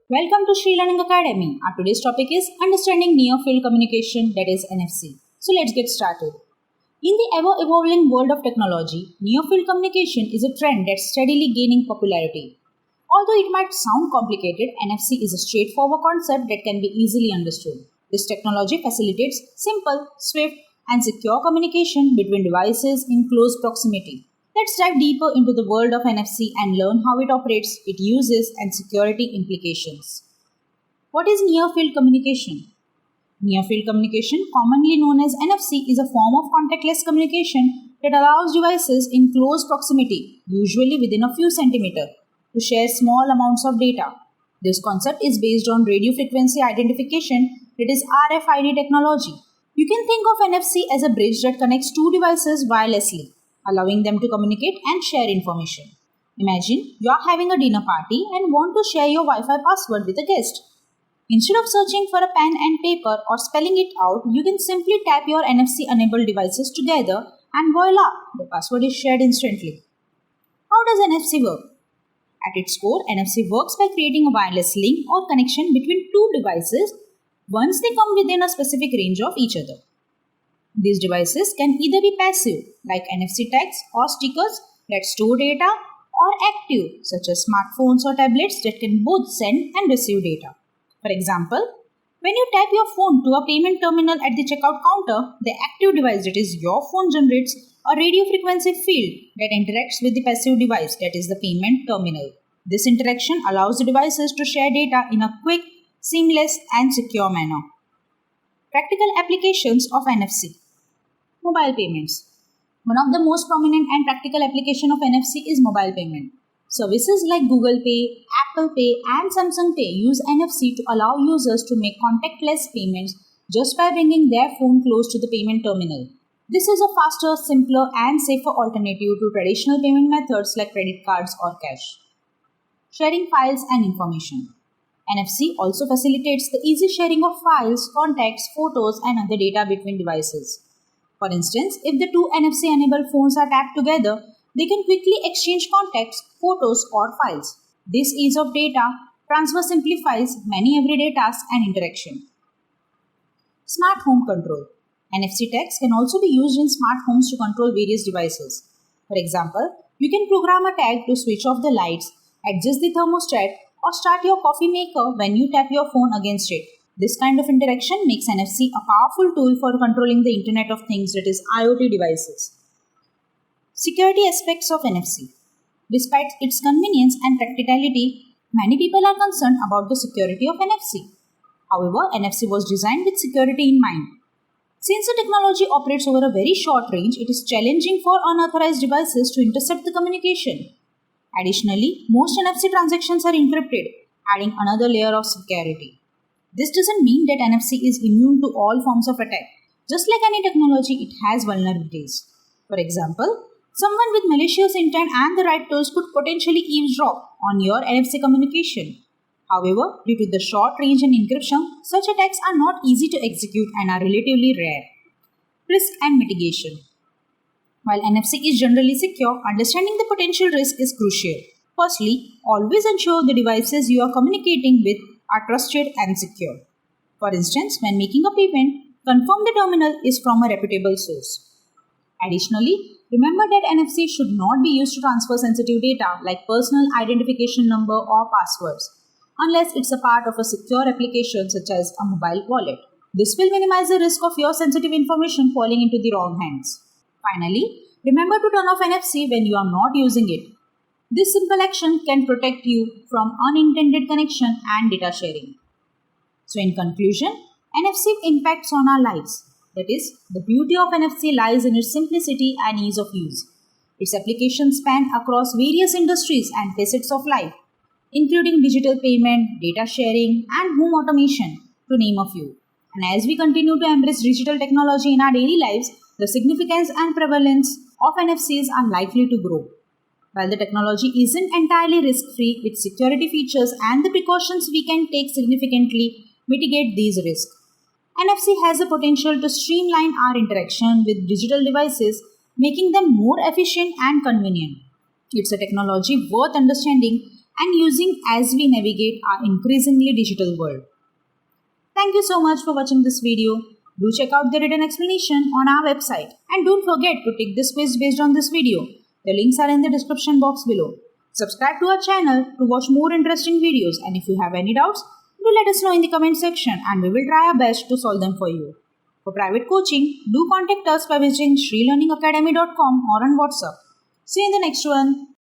Welcome to Shree Learning Academy. Our today's topic is understanding near field communication, that is NFC. So let's get started. In the ever-evolving world of technology, near field communication is a trend that's steadily gaining popularity. Although it might sound complicated, NFC is a straightforward concept that can be easily understood. This technology facilitates simple, swift, and secure communication between devices in close proximity. Let's dive deeper into the world of NFC and learn how it operates, its uses, and security implications. What is near field communication? Near field communication, commonly known as NFC, is a form of contactless communication that allows devices in close proximity, usually within a few centimeters, to share small amounts of data. This concept is based on radio frequency identification, that is RFID technology. You can think of NFC as a bridge that connects two devices wirelessly, allowing them to communicate and share information. Imagine you are having a dinner party and want to share your Wi-Fi password with a guest. Instead of searching for a pen and paper or spelling it out, you can simply tap your NFC-enabled devices together and voila, the password is shared instantly. How does NFC work? At its core, NFC works by creating a wireless link or connection between two devices once they come within a specific range of each other. These devices can either be passive, like NFC tags or stickers that store data, or active, such as smartphones or tablets that can both send and receive data. For example, when you tap your phone to a payment terminal at the checkout counter, the active device, that is your phone, generates a radio frequency field that interacts with the passive device, that is the payment terminal. This interaction allows the devices to share data in a quick, seamless, and secure manner. Practical applications of NFC. Mobile payments. One of the most prominent and practical application of NFC is mobile payment. Services like Google Pay, Apple Pay, and Samsung Pay use NFC to allow users to make contactless payments just by bringing their phone close to the payment terminal. This is a faster, simpler, and safer alternative to traditional payment methods like credit cards or cash. Sharing files and information. NFC also facilitates the easy sharing of files, contacts, photos, and other data between devices. For instance, if the two NFC-enabled phones are tapped together, they can quickly exchange contacts, photos, or files. This ease of data transfer simplifies many everyday tasks and interaction. Smart home control. NFC tags can also be used in smart homes to control various devices. For example, you can program a tag to switch off the lights, adjust the thermostat, or start your coffee maker when you tap your phone against it. This kind of interaction makes NFC a powerful tool for controlling the Internet of Things, that is IoT devices. Security aspects of NFC. Despite its convenience and practicality, many people are concerned about the security of NFC. However, NFC was designed with security in mind. Since the technology operates over a very short range, it is challenging for unauthorized devices to intercept the communication. Additionally, most NFC transactions are encrypted, adding another layer of security. This doesn't mean that NFC is immune to all forms of attack. Just like any technology, it has vulnerabilities. For example, someone with malicious intent and the right tools could potentially eavesdrop on your NFC communication. However, due to the short range and encryption, such attacks are not easy to execute and are relatively rare. Risk and mitigation. While NFC is generally secure, understanding the potential risk is crucial. Firstly, always ensure the devices you are communicating with are trusted and secure. For instance, when making a payment, confirm the terminal is from a reputable source. Additionally, remember that NFC should not be used to transfer sensitive data like personal identification number or passwords, unless it's a part of a secure application such as a mobile wallet. This will minimize the risk of your sensitive information falling into the wrong hands. Finally, remember to turn off NFC when you are not using it. This simple action can protect you from unintended connection and data sharing. So in conclusion, NFC impacts on our lives. That is, the beauty of NFC lies in its simplicity and ease of use. Its applications span across various industries and facets of life, including digital payment, data sharing, and home automation, to name a few. And as we continue to embrace digital technology in our daily lives, the significance and prevalence of NFCs are likely to grow. While the technology isn't entirely risk-free, its security features and the precautions we can take significantly mitigate these risks. NFC has the potential to streamline our interaction with digital devices, making them more efficient and convenient. It's a technology worth understanding and using as we navigate our increasingly digital world. Thank you so much for watching this video. Do check out the written explanation on our website and don't forget to take this quiz based on this video. The links are in the description box below. Subscribe to our channel to watch more interesting videos, and if you have any doubts, do let us know in the comment section and we will try our best to solve them for you. For private coaching, do contact us by visiting shreelearningacademy.com or on WhatsApp. See you in the next one.